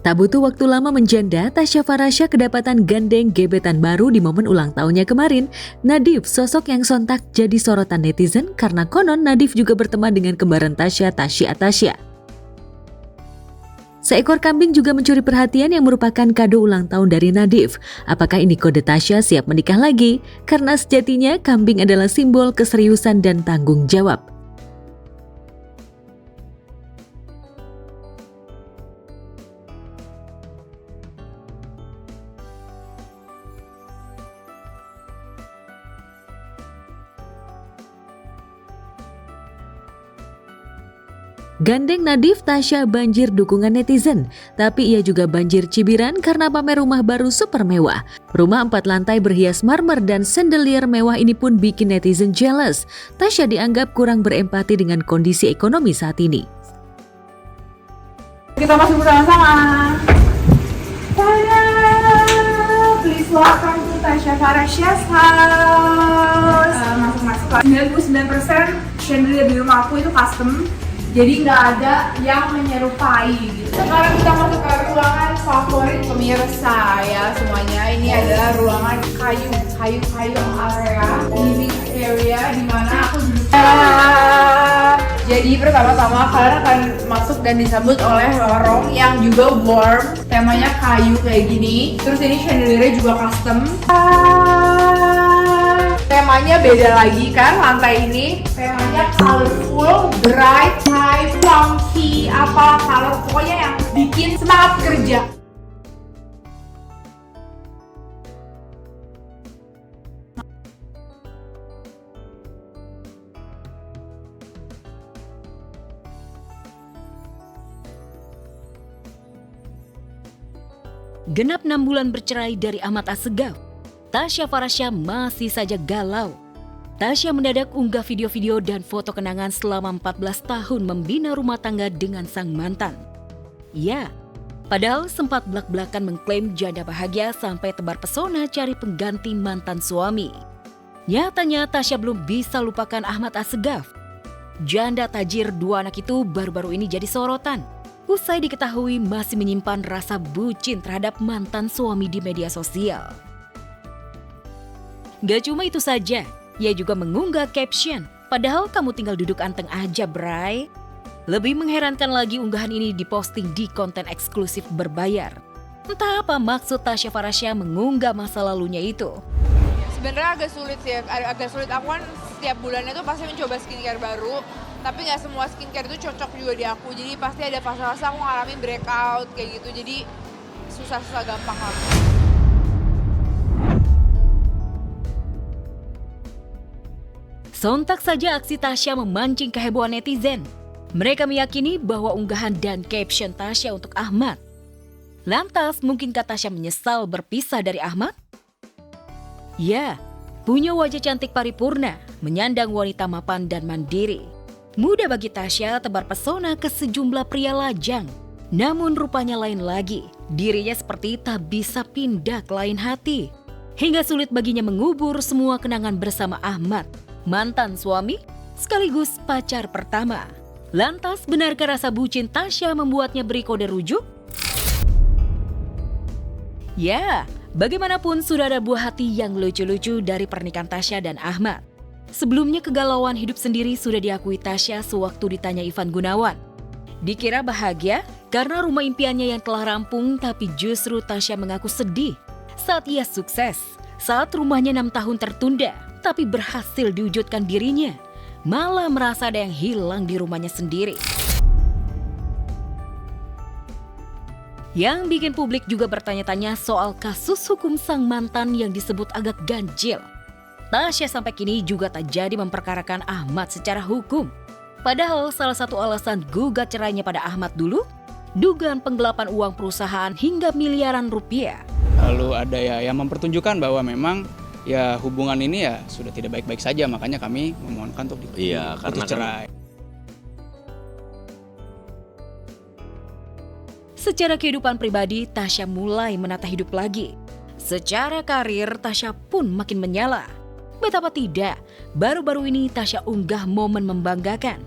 Tak butuh waktu lama menjanda, Tasya Farasya kedapatan gandeng gebetan baru di momen ulang tahunnya kemarin. Nadif, sosok yang sontak jadi sorotan netizen karena konon Nadif juga berteman dengan kembaran Tasya, Tasya. Seekor kambing juga mencuri perhatian yang merupakan kado ulang tahun dari Nadif. Apakah ini kode Tasya siap menikah lagi? Karena sejatinya kambing adalah simbol keseriusan dan tanggung jawab. Gandeng Nadif, Tasya banjir dukungan netizen, tapi ia juga banjir cibiran karena pamer rumah baru super mewah. Rumah 4 lantai berhias marmer dan chandelier mewah ini pun bikin netizen jealous. Tasya dianggap kurang berempati dengan kondisi ekonomi saat ini. Kita masuk bersama-sama. Tada! Please welcome to Tasya Farasya's house. Masuk-masuk. 99% chandelier di rumah aku itu custom. Jadi nggak ada yang menyerupai gitu. Sekarang kita masuk ke ruangan favorit pemirsa ya semuanya. Ini adalah ruangan kayu area, living area di mana aku duduk. Jadi pertama-tama kalian akan masuk dan disambut oleh lorong yang juga warm. Temanya kayu kayak gini. Terus ini chandeliernya juga custom. Temanya beda lagi kan, lantai ini temanya colorful, bright, high, funky, apa color pokoknya yang bikin semangat kerja. Genap 6 bulan bercerai dari Ahmad Assegaf, Tasya Farasya masih saja galau. Tasya mendadak unggah video-video dan foto kenangan selama 14 tahun membina rumah tangga dengan sang mantan. Ya, padahal sempat belak-belakan mengklaim janda bahagia sampai tebar pesona cari pengganti mantan suami. Nyatanya Tasya belum bisa lupakan Ahmad Assegaf. Janda tajir 2 anak itu baru-baru ini jadi sorotan. Usai diketahui masih menyimpan rasa bucin terhadap mantan suami di media sosial. Gak cuma itu saja, ia juga mengunggah caption, "Padahal kamu tinggal duduk anteng aja, Bray." Lebih mengherankan lagi unggahan ini diposting di konten eksklusif berbayar. Entah apa maksud Tasya Farasya mengunggah masa lalunya itu. Sebenarnya agak sulit sih, agak sulit. Aku kan setiap bulannya tuh pasti mencoba skincare baru, tapi nggak semua skincare itu cocok juga di aku. Jadi pasti ada fase-fase aku ngalamin breakout kayak gitu, jadi susah-susah gampang lah. Sontak saja aksi Tasya memancing kehebohan netizen. Mereka meyakini bahwa unggahan dan caption Tasya untuk Ahmad. Lantas, mungkinkah Tasya menyesal berpisah dari Ahmad? Ya, punya wajah cantik paripurna, menyandang wanita mapan dan mandiri. Mudah bagi Tasya tebar pesona ke sejumlah pria lajang. Namun rupanya lain lagi, dirinya seperti tak bisa pindah ke lain hati. Hingga sulit baginya mengubur semua kenangan bersama Ahmad, mantan suami sekaligus pacar pertama. Lantas, benarkah rasa bucin Tasya membuatnya beri kode rujuk? Ya, bagaimanapun sudah ada buah hati yang lucu-lucu dari pernikahan Tasya dan Ahmad. Sebelumnya kegalauan hidup sendiri sudah diakui Tasya sewaktu ditanya Ivan Gunawan. Dikira bahagia karena rumah impiannya yang telah rampung, tapi justru Tasya mengaku sedih saat ia sukses, saat rumahnya 6 tahun tertunda, tapi berhasil diwujudkan dirinya, malah merasa ada yang hilang di rumahnya sendiri. Yang bikin publik juga bertanya-tanya soal kasus hukum sang mantan yang disebut agak ganjil. Tasya sampai kini juga tak jadi memperkarakan Ahmad secara hukum. Padahal salah satu alasan gugat cerainya pada Ahmad dulu, dugaan penggelapan uang perusahaan hingga miliaran rupiah. Lalu ada ya yang mempertunjukkan bahwa memang ya hubungan ini ya sudah tidak baik-baik saja, makanya kami memohonkan untuk putus cerai. Secara kehidupan pribadi, Tasya mulai menata hidup lagi. Secara karir, Tasya pun makin menyala. Betapa tidak, baru-baru ini Tasya unggah momen membanggakan.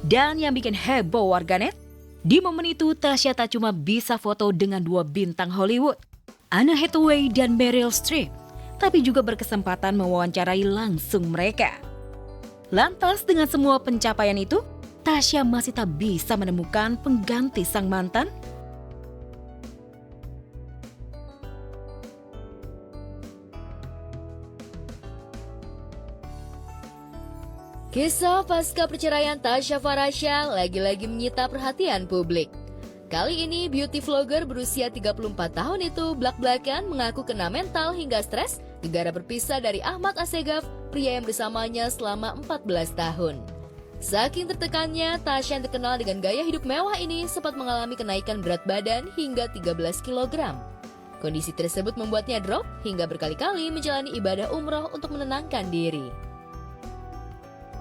Dan yang bikin heboh warganet, Di momen itu, Tasya tak cuma bisa foto dengan dua bintang Hollywood, Anne Hathaway dan Meryl Streep, tapi juga berkesempatan mewawancarai langsung mereka. Lantas dengan semua pencapaian itu, Tasya masih tak bisa menemukan pengganti sang mantan. Kisah pasca perceraian Tasya Farahsya lagi-lagi menyita perhatian publik. Kali ini beauty vlogger berusia 34 tahun itu blak-blakan mengaku kena mental hingga stres gara berpisah dari Ahmad Assegaf, pria yang bersamanya selama 14 tahun. Saking tertekannya, Tasya yang terkenal dengan gaya hidup mewah ini sempat mengalami kenaikan berat badan hingga 13 kg. Kondisi tersebut membuatnya drop hingga berkali-kali menjalani ibadah umroh untuk menenangkan diri.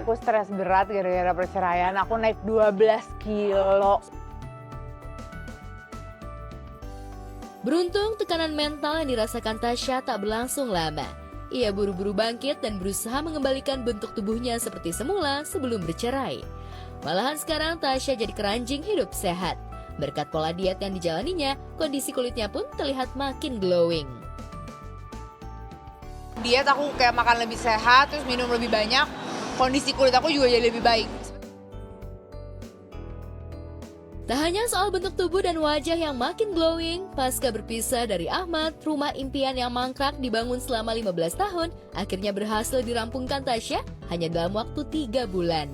Aku stres berat gara-gara perceraian, aku naik 12 kilo. Beruntung tekanan mental yang dirasakan Tasya tak berlangsung lama. Ia buru-buru bangkit dan berusaha mengembalikan bentuk tubuhnya seperti semula sebelum bercerai. Malahan sekarang Tasya jadi keranjing hidup sehat. Berkat pola diet yang dijalaninya, kondisi kulitnya pun terlihat makin glowing. Diet aku kayak makan lebih sehat, terus minum lebih banyak. Kondisi kulit aku juga jadi lebih baik. Tak hanya soal bentuk tubuh dan wajah yang makin glowing, pasca berpisah dari Ahmad, rumah impian yang mangkrak dibangun selama 15 tahun, akhirnya berhasil dirampungkan Tasya hanya dalam waktu 3 bulan.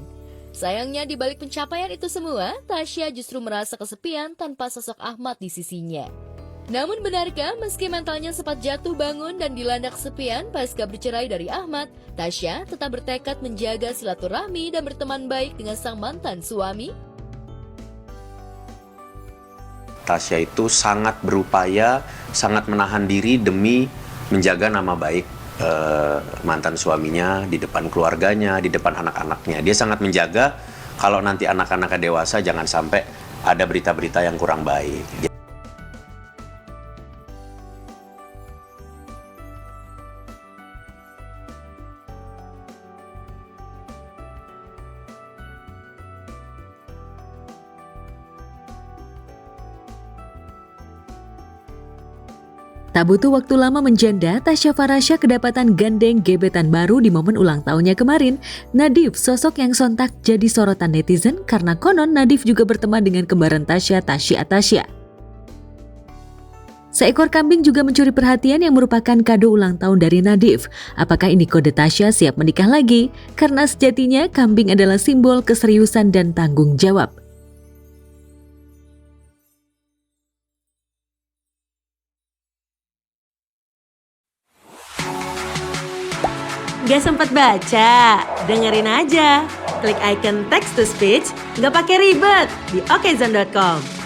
Sayangnya di balik pencapaian itu semua, Tasya justru merasa kesepian tanpa sosok Ahmad di sisinya. Namun benarkah meski mentalnya sempat jatuh bangun dan dilanda kesepian pasca bercerai dari Ahmad, Tasya tetap bertekad menjaga silaturahmi dan berteman baik dengan sang mantan suami? Tasya itu sangat berupaya, sangat menahan diri demi menjaga nama baik mantan suaminya di depan keluarganya, di depan anak-anaknya. Dia sangat menjaga kalau nanti anak-anaknya dewasa jangan sampai ada berita-berita yang kurang baik. Tak butuh waktu lama menjanda, Tasya Farahsya kedapatan gandeng gebetan baru di momen ulang tahunnya kemarin. Nadif, sosok yang sontak jadi sorotan netizen karena konon Nadif juga berteman dengan kembaran Tasya, Tasya. Seekor kambing juga mencuri perhatian yang merupakan kado ulang tahun dari Nadif. Apakah ini kode Tasya siap menikah lagi? Karena sejatinya kambing adalah simbol keseriusan dan tanggung jawab. Gak sempat baca? Dengerin aja. Klik icon text to speech, gak pakai ribet di okezone.com.